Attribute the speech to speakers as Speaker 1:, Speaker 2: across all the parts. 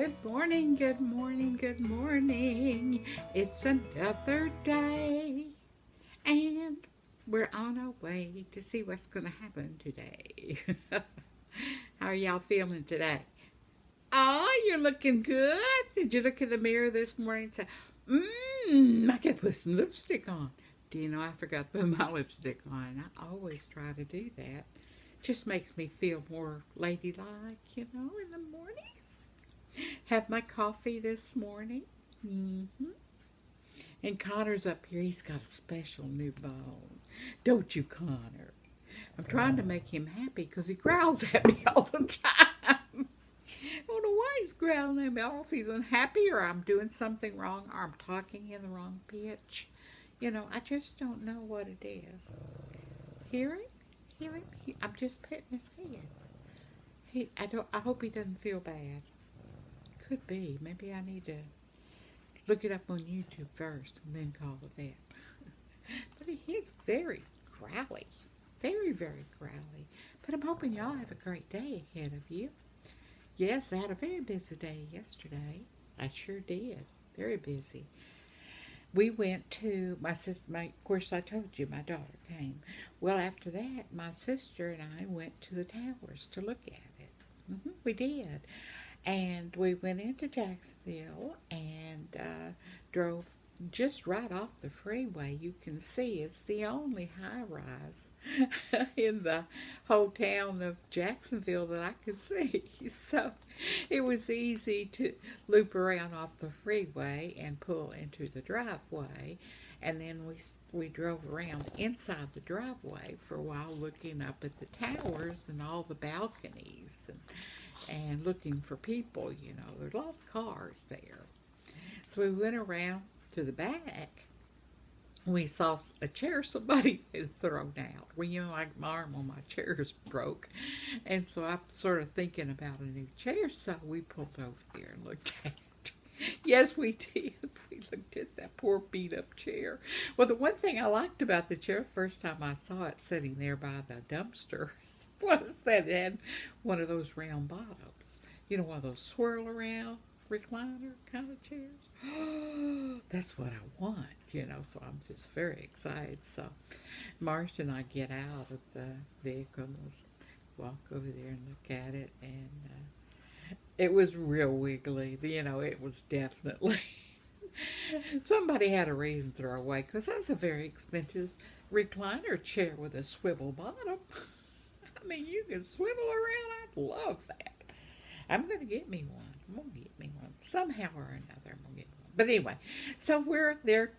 Speaker 1: Good morning, good morning, good morning. It's another day, and we're on our way to see what's going to happen today. How are y'all feeling today? Oh, you're looking good. Did you look in the mirror this morning and say, I could put some lipstick on? Do you know I forgot to put my lipstick on? I always try to do that. Just makes me feel more ladylike, in the mornings. Have my coffee this morning. hmm And Connor's up here. He's got a special new bone. Don't you, Connor? I'm trying to make him happy because he growls at me all the time. I don't know why he's growling at me. I don't know if he's unhappy or I'm doing something wrong or I'm talking in the wrong pitch. I just don't know what it is. Hear him? Hear him? I'm just petting his head. I hope he doesn't feel bad. Could be. Maybe I need to look it up on YouTube first and then call it that. But he is very growly. Very, very growly. But I'm hoping y'all have a great day ahead of you. Yes, I had a very busy day yesterday. I sure did. Very busy. We went to my sister. Of course, I told you my daughter came. Well, after that, my sister and I went to the towers to look at it. We did. And we went into Jacksonville and drove just right off the freeway. You can see it's the only high rise in the whole town of Jacksonville that I could see. So it was easy to loop around off the freeway and pull into the driveway. And then we drove around inside the driveway for a while looking up at the towers and all the balconies and looking for people. There's a lot of cars there. So we went around to the back. We saw a chair somebody had thrown out. Well, like my arm on my chair is broke. And so I'm sort of thinking about a new chair. So we pulled over there and looked at it. Yes, we did. We looked at that poor beat up chair. Well, the one thing I liked about the chair, first time I saw it sitting there by the dumpster, was that it had one of those round bottoms. One of those swirl around recliner kind of chairs. That's what I want, so I'm just very excited. So Marsh and I get out of the vehicle and walk over there and look at it, and it was real wiggly. It was definitely somebody had a reason to throw away, because that's a very expensive recliner chair with a swivel bottom. I mean, you can swivel around. I'd love that. I'm going to get me one. I'm going to get me one. Somehow or another, I'm going to get one. But anyway, so we're there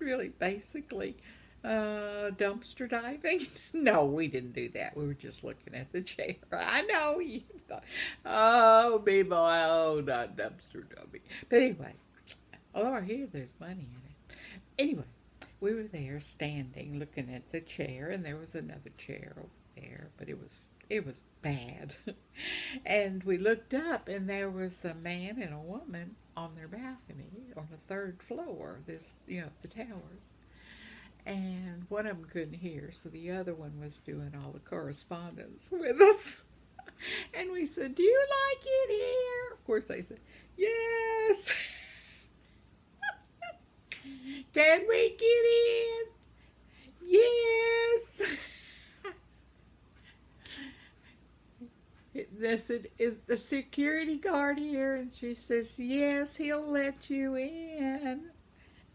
Speaker 1: really basically dumpster diving. No, we didn't do that. We were just looking at the chair. I know you thought, oh, people, oh, not dumpster diving. But anyway, although I hear there's money in it. Anyway, we were there standing looking at the chair, and there was another chair over there, but it was bad. And we looked up, and there was a man and a woman on their balcony on the third floor, the towers. And one of them couldn't hear, so the other one was doing all the correspondence with us. And we said, "Do you like it here?" Of course they said, "Yes." "Can we get in?" "Yes." I said, "Is the security guard here?" And she says, "Yes, he'll let you in."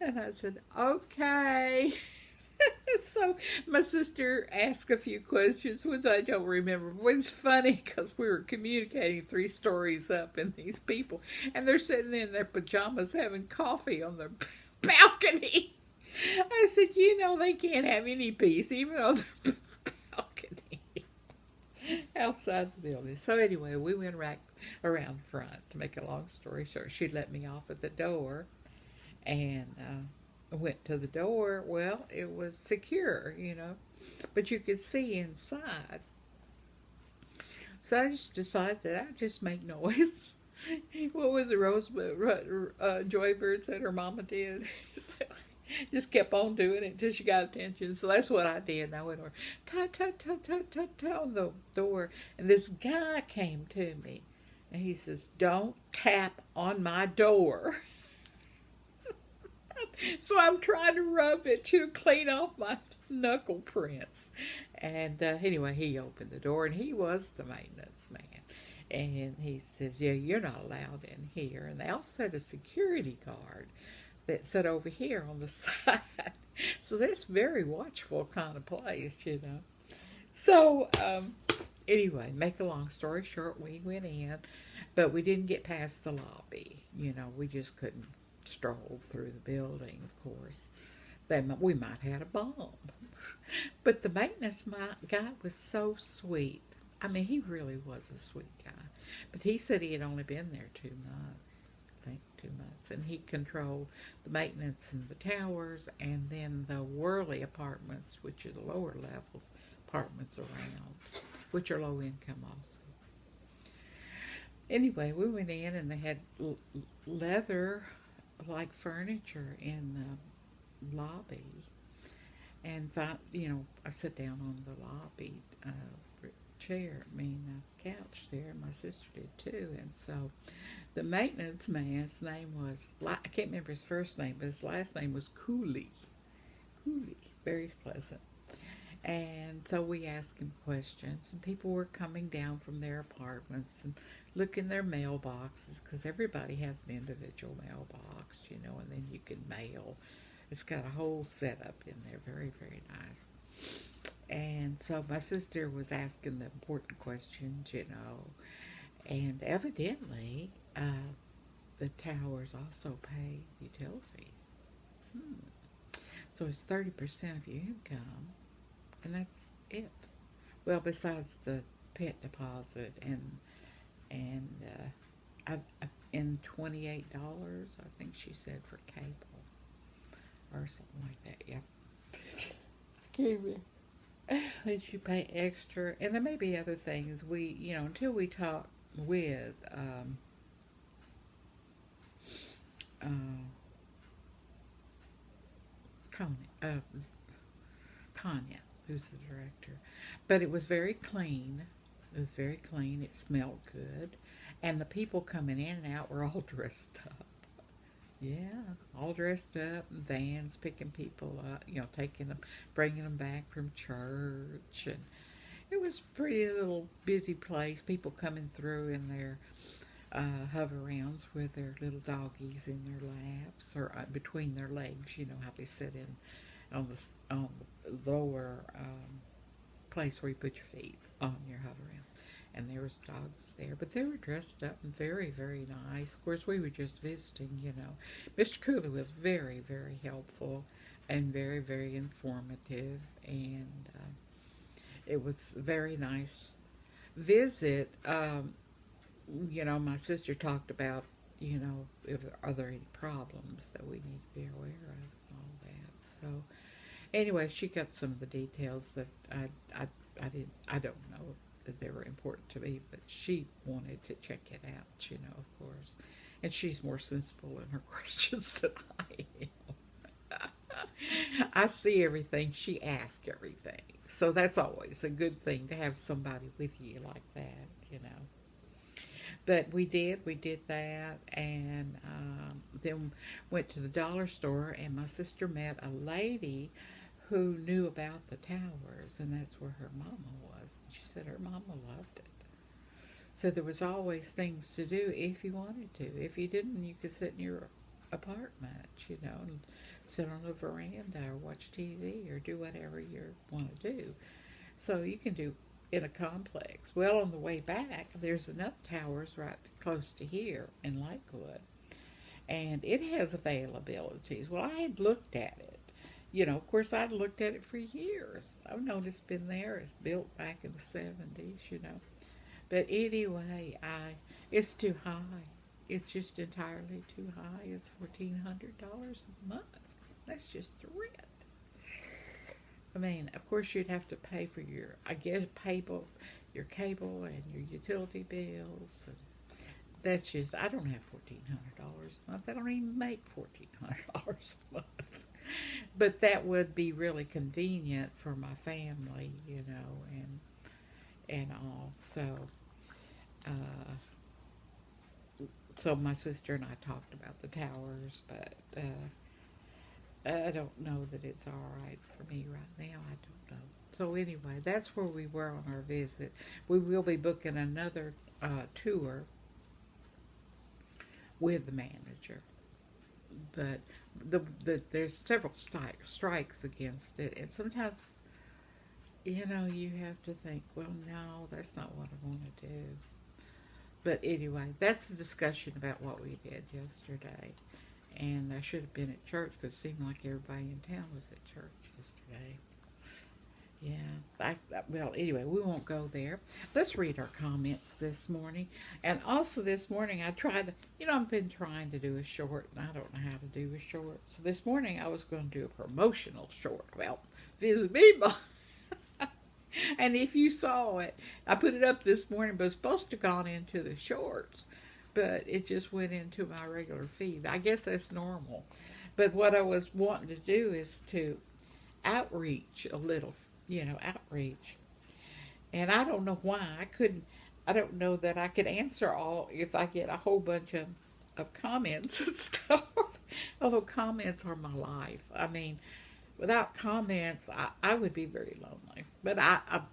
Speaker 1: And I said, "Okay." So my sister asked a few questions, which I don't remember. But it's funny because we were communicating 3 stories up, and these people, and they're sitting in their pajamas having coffee on their balcony. I said, they can't have any peace, even on their balcony outside the building. So anyway, we went right around front. To make a long story short, she let me off at the door, and went to the door. Well, it was secure, but you could see inside. So I just decided that I'd just make noise. What was the Joybird said her mama did? So just kept on doing it until she got attention. So that's what I did. And I went over, tut, tut, tut, tut, tut, tut, on the door. And this guy came to me. And he says, "Don't tap on my door." So I'm trying to rub it to clean off my knuckle prints. And anyway, he opened the door, and he was the maintenance man. And he says, "Yeah, you're not allowed in here." And they also had a security guard that sat over here on the side. So that's very watchful kind of place, you know. So anyway, make a long story short, we went in, but we didn't get past the lobby. You know, we just couldn't stroll through the building, of course. We might have had a bomb. But the maintenance guy was so sweet. I mean, he really was a sweet guy. But he said he had only been there 2 months. I think 2 months. And he controlled the maintenance in the towers and then the Worley apartments, which are the lower levels apartments around, which are low income also. Anyway, we went in and they had leather like furniture in the lobby, and I sat down on the lobby couch there, and my sister did too. And so the maintenance man's name was, I can't remember his first name, but his last name was Cooley. Very pleasant. And so we asked him questions, and people were coming down from their apartments and looking their mailboxes, because everybody has an individual mailbox, you know, and then you can mail. It's got a whole setup in there, very, very nice. And so my sister was asking the important questions, you know, and evidently the towers also pay utilities. So it's 30% of your income, and that's it. Well, besides the pet deposit and in $28, I think she said, for cable or something like that. Yeah. Excuse me. That you pay extra, and there may be other things. Until we talk with Tanya, who's the director. But it was very clean. It was very clean. It smelled good. And the people coming in and out were all dressed up. Yeah, all dressed up, in vans picking people up, taking them, bringing them back from church. And it was a pretty little busy place. People coming through in their hover-rounds with their little doggies in their laps or between their legs. You know how they sit in on the lower place where you put your feet on your hover-round. And there was dogs there, but they were dressed up and very, very nice. Of course, we were just visiting, Mr. Cooley was very, very helpful and very, very informative, and it was a very nice visit. My sister talked about, if are there any problems that we need to be aware of and all that. So, anyway, she got some of the details that I don't know that they were important to me, but she wanted to check it out, of course. And she's more sensible in her questions than I am. I see everything, she asks everything. So that's always a good thing to have somebody with you like that, But we did that, and then went to the dollar store, and my sister met a lady who knew about the towers, and that's where her mama was. She said her mama loved it. So there was always things to do if you wanted to. If you didn't, you could sit in your apartment, and sit on the veranda or watch TV or do whatever you want to do. So you can do in a complex. Well, on the way back, there's another towers right close to here in Lakewood, and it has availabilities. Well, I had looked at it. Of course, I'd looked at it for years. I've known it's been there. It's built back in the 70s, But anyway, it's too high. It's just entirely too high. It's $1,400 a month. That's just the rent. I mean, of course, you'd have to pay for your cable and your utility bills. And that's just, I don't have $1,400 a month. I don't even make $1,400 a month. But that would be really convenient for my family, and all. So, So my sister and I talked about the towers, but I don't know that it's all right for me right now. I don't know. So anyway, that's where we were on our visit. We will be booking another tour with the manager, but there's several strikes against it, and sometimes you have to think, well, no, that's not what I want to do. But anyway, that's the discussion about what we did yesterday. And I should have been at church because it seemed like everybody in town was at church yesterday. Yeah. Well, anyway, we won't go there. Let's read our comments this morning. And also this morning, I tried, I've been trying to do a short, and I don't know how to do a short. So this morning, I was going to do a promotional short about Visit Bebo. And if you saw it, I put it up this morning, but it's supposed to have gone into the shorts. But it just went into my regular feed. I guess that's normal. But what I was wanting to do is to outreach a little, outreach. And I don't know why. I don't know that I could answer all if I get a whole bunch of comments and stuff. Although comments are my life. I mean, without comments, I would be very lonely. But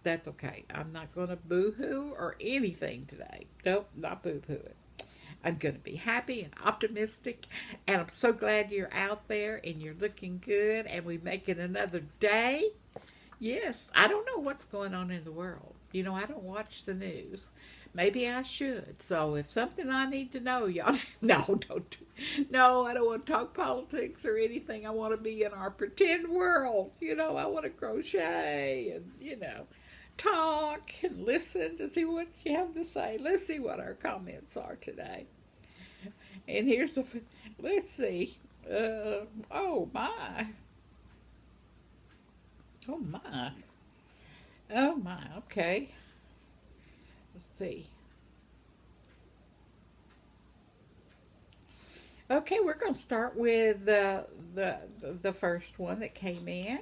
Speaker 1: that's okay. I'm not going to boo-hoo or anything today. Nope, not boo-hooing. I'm going to be happy and optimistic, and I'm so glad you're out there and you're looking good, and we make it another day. Yes, I don't know what's going on in the world. I don't watch the news. Maybe I should. So if something I need to know, y'all, no, don't. No, I don't want to talk politics or anything. I want to be in our pretend world. I want to crochet and, talk and listen to see what you have to say. Let's see what our comments are today. And let's see. Oh my. Oh my. Oh my. Okay. Let's see. Okay, we're going to start with the first one that came in.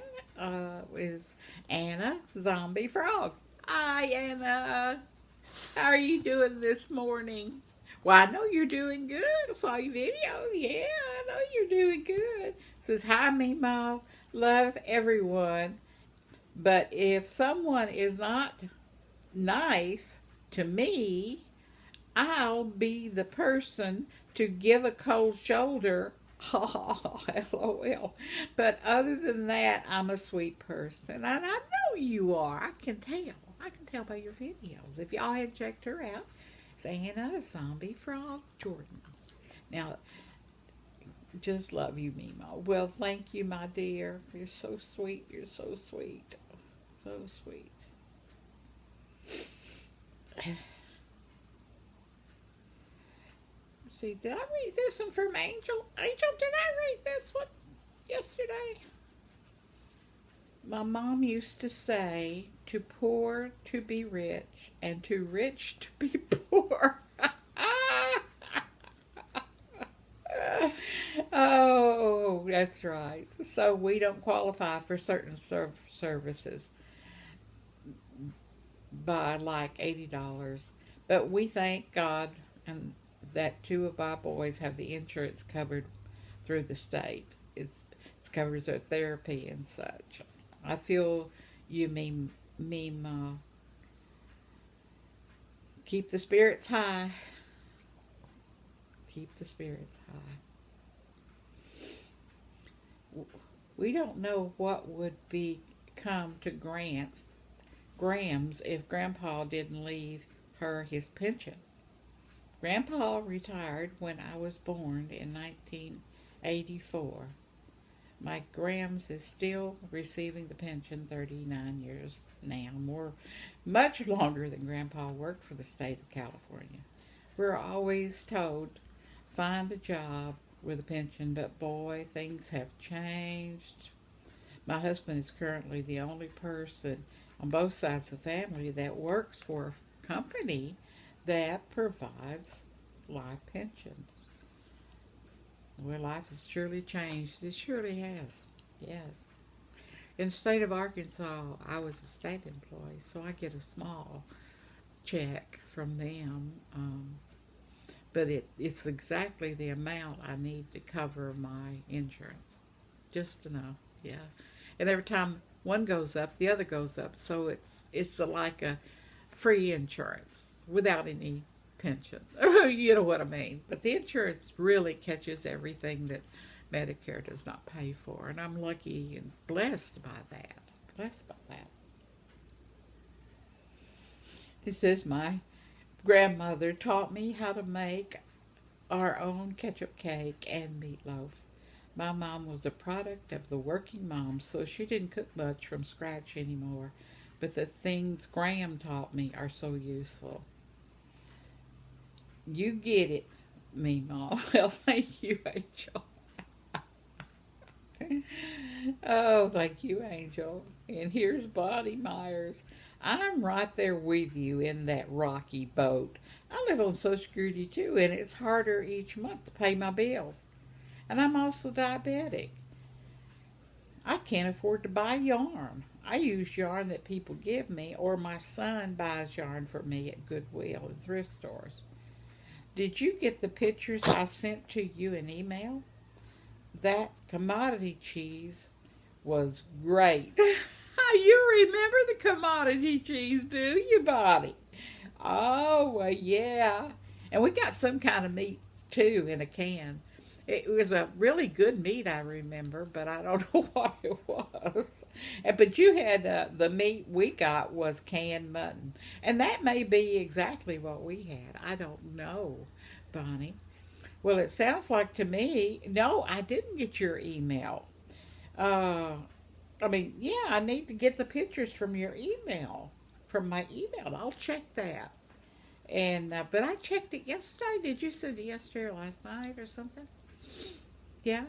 Speaker 1: Is Anna Zombie Frog. Hi, Anna. How are you doing this morning? Well, I know you're doing good. I saw your video. Yeah, I know you're doing good. Says, hi, Mimo. Love everyone. But if someone is not nice to me, I'll be the person to give a cold shoulder. LOL. But other than that, I'm a sweet person. And I know you are. I can tell. I can tell by your videos. If y'all had checked her out, it's Anna Zombie Frog Jordan. Now, just love you, Mimo. Well, thank you, my dear. You're so sweet. You're so sweet. So sweet. See, did I read this one from Angel? Angel, did I read this one yesterday? My mom used to say, too poor to be rich and too rich to be poor. Oh, that's right. So we don't qualify for certain services by like $80. But we thank God and that two of our boys have the insurance covered through the state. It covers their therapy and such. I feel you mean keep the spirits high. Keep the spirits high. We don't know what would become to Graham's if Grandpa didn't leave her his pension. Grandpa retired when I was born in 1984. My Grams is still receiving the pension 39 years now, much longer than Grandpa worked for the state of California. We're always told, find a job with a pension, but boy, things have changed. My husband is currently the only person on both sides of the family that works for a company that provides life pensions. Well, life has surely changed. It surely has. Yes. In the state of Arkansas, I was a state employee, so I get a small check from them. but it's exactly the amount I need to cover my insurance. Just enough, yeah. And every time one goes up, the other goes up. So like a free insurance without any pension. You know what I mean? But the insurance really catches everything that Medicare does not pay for, and I'm lucky and blessed by that. Blessed by that. He says my grandmother taught me how to make our own ketchup cake and meatloaf. My mom was a product of the working moms, so she didn't cook much from scratch anymore. But the things Graham taught me are so useful. You get it, me, Mom. Well, thank you, Angel. Oh, thank you, Angel. And here's Bonnie Myers. I'm right there with you in that rocky boat. I live on Social Security too, and it's harder each month to pay my bills. And I'm also diabetic. I can't afford to buy yarn. I use yarn that people give me, or my son buys yarn for me at Goodwill and thrift stores. Did you get the pictures I sent to you in email? That commodity cheese was great. You remember the commodity cheese, do you, Bonnie? Oh, well, yeah. And we got some kind of meat, too, in a can. It was a really good meat, I remember, but I don't know what it was. But you had the meat we got was canned mutton. And that may be exactly what we had. I don't know, Bonnie. Well, it sounds like to me, no, I didn't get your email. Uh, yeah, I need to get the pictures from your email, from my email. I'll check that. And but I checked it yesterday. Did you send it yesterday or last night or something? Yeah,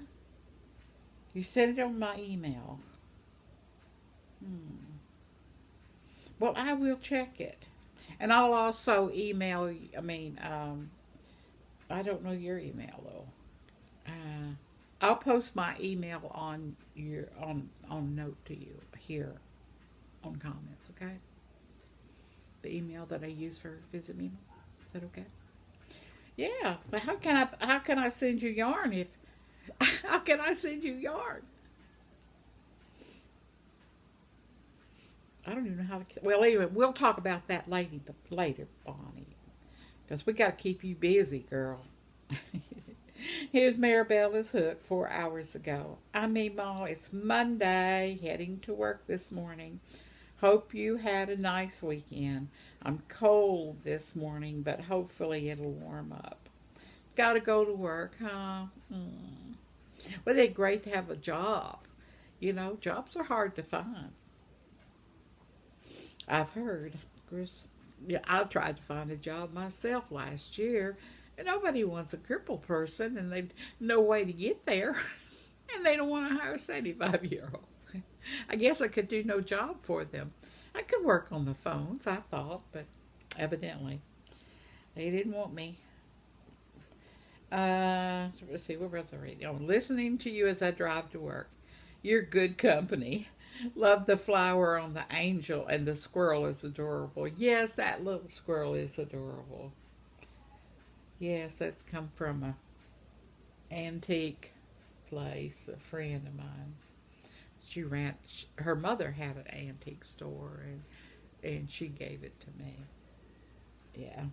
Speaker 1: you sent it on my email. Hmm. Well, I will check it, and I'll also email. I don't know your email though. I'll post my email on your on note to you here on comments. Okay, the email that I use for visit me. Is that okay? Yeah, but how can I send you yarn if how can I send you yarn? I don't even know how to. Well, anyway, we'll talk about that later, Bonnie, because we got to keep you busy, girl. Here's Marabella's hook 4 hours ago. I mean, Ma, it's Monday, heading to work this morning. Hope you had a nice weekend. I'm cold this morning, but hopefully it'll warm up. Gotta go to work, huh? Well, it's great to have a job. You know, jobs are hard to find. I've heard. Of course, yeah, I tried to find a job myself last year, and nobody wants a crippled person, and they no way to get there, and they don't want to hire a 75-year-old. I guess I could do no job for them. I could work on the phones, I thought, but evidently they didn't want me. Let's see, what was I reading? Oh, listening to you as I drive to work. You're good company. Love the flower on the angel, and the squirrel is adorable. Yes, that little squirrel is adorable. Yes, that's come from a antique place, a friend of mine. Her mother had an antique store, and she gave it to me. Yeah.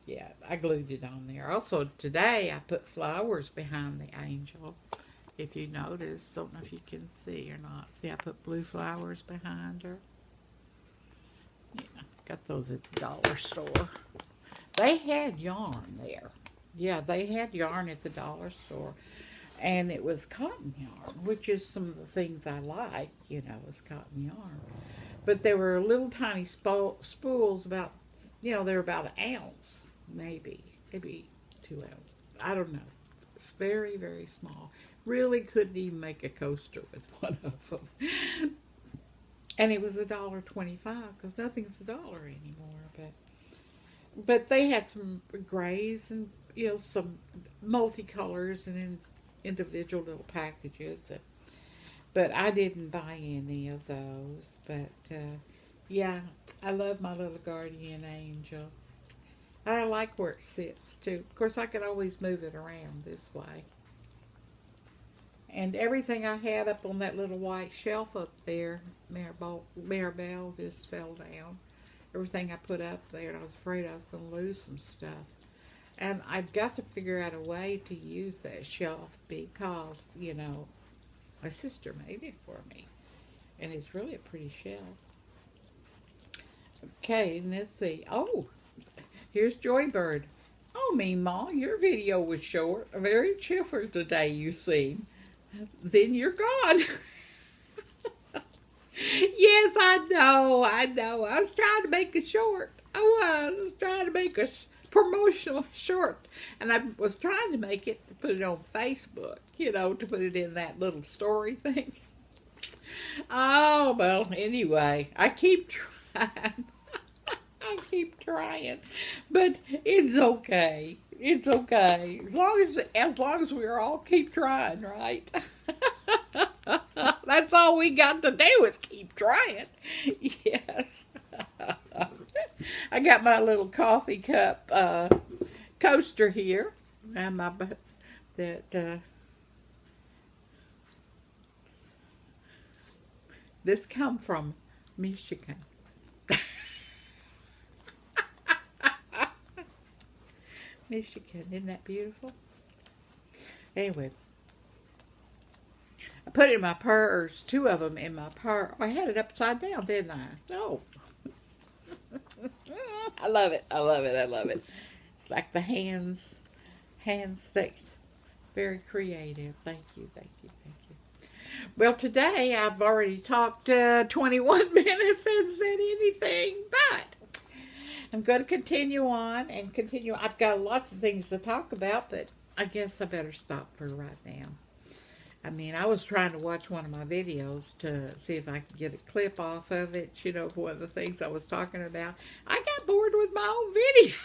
Speaker 1: Yeah, I glued it on there. Also, today I put flowers behind the angel. If you notice, don't know if you can see or not. See, I put blue flowers behind her. Yeah, got those at the dollar store. They had yarn there. Yeah, they had yarn at the dollar store. And it was cotton yarn, which is some of the things I like, is cotton yarn. But there were little tiny spools about, they were about an ounce, maybe 2 ounces. I don't know. It's very, very small. Really couldn't even make a coaster with one of them. And it was $1.25 because nothing's $1 anymore. But they had some grays and some multicolors and in individual little packages. But I didn't buy any of those. But yeah, I love my little guardian angel. I like where it sits too. Of course, I could always move it around this way. And everything I had up on that little white shelf up there, Maribel just fell down. Everything I put up there, and I was afraid I was going to lose some stuff. And I've got to figure out a way to use that shelf because, you know, my sister made it for me. And it's really a pretty shelf. Okay, and let's see. Oh, here's Joybird. Oh, Meemaw, your video was short. Very chipper today, you seem. Then you're gone. Yes, I know. I was trying to make it short. I was trying to make a promotional short. And I was trying to make it to put it on Facebook, you know, to put it in that little story thing. Oh, well, anyway, I keep trying. I keep trying. But it's okay. It's okay. As long as we all keep trying, right? That's all we got to do is keep trying. Yes. I got my little coffee cup coaster here. And this come from Michigan. Michigan, isn't that beautiful? Anyway, I put it in my purse, 2 of them in my purse. I had it upside down, didn't I? No. I love it. I love it. I love it. It's like the hands that very creative. Thank you. Thank you. Thank you. Well, today I've already talked 21 minutes and said anything, but I'm going to continue on and continue. I've got lots of things to talk about, but I guess I better stop for right now. I mean, I was trying to watch one of my videos to see if I could get a clip off of it, you know, one of the things I was talking about. I got bored with my own video.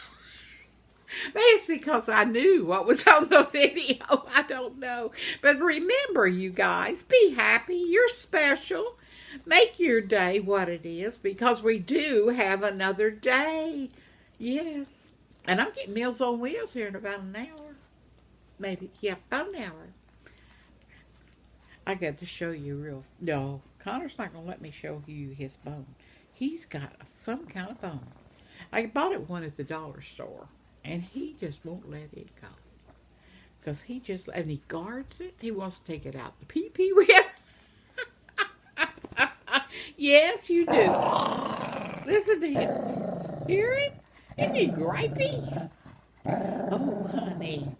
Speaker 1: Maybe it's because I knew what was on the video. I don't know. But remember, you guys, be happy. You're special. Make your day what it is, because we do have another day. Yes. And I'm getting Meals on Wheels here in about an hour. Maybe. Yeah, about an hour. I got to show you No, Connor's not going to let me show you his bone. He's got some kind of bone. I bought it one at the dollar store, and he just won't let it go. Because and he guards it. He wants to take it out the pee-pee with. Yes, you do. Listen to him. Hear him? Isn't he gripey? Oh,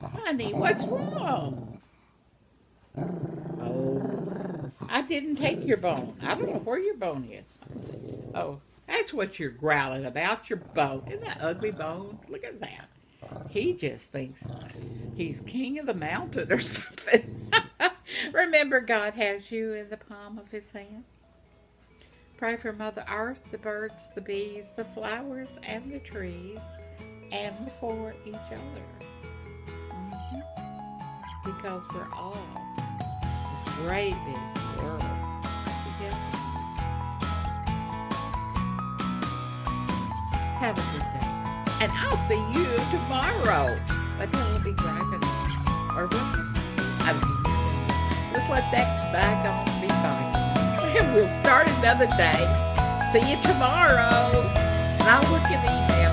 Speaker 1: honey, what's wrong? Oh, I didn't take your bone. I don't know where your bone is. Oh, that's what you're growling about, your bone. Isn't that ugly bone? Look at that. He just thinks he's king of the mountain or something. Remember, God has you in the palm of his hand. Pray for Mother Earth, the birds, the bees, the flowers, and the trees, and for each other. Because we're all this great big world together. Have a good day. And I'll see you tomorrow. But don't be griping. Or what? I don't know. Just let that bygone be bygone. And we'll start another day. See you tomorrow. And I'll look in the email.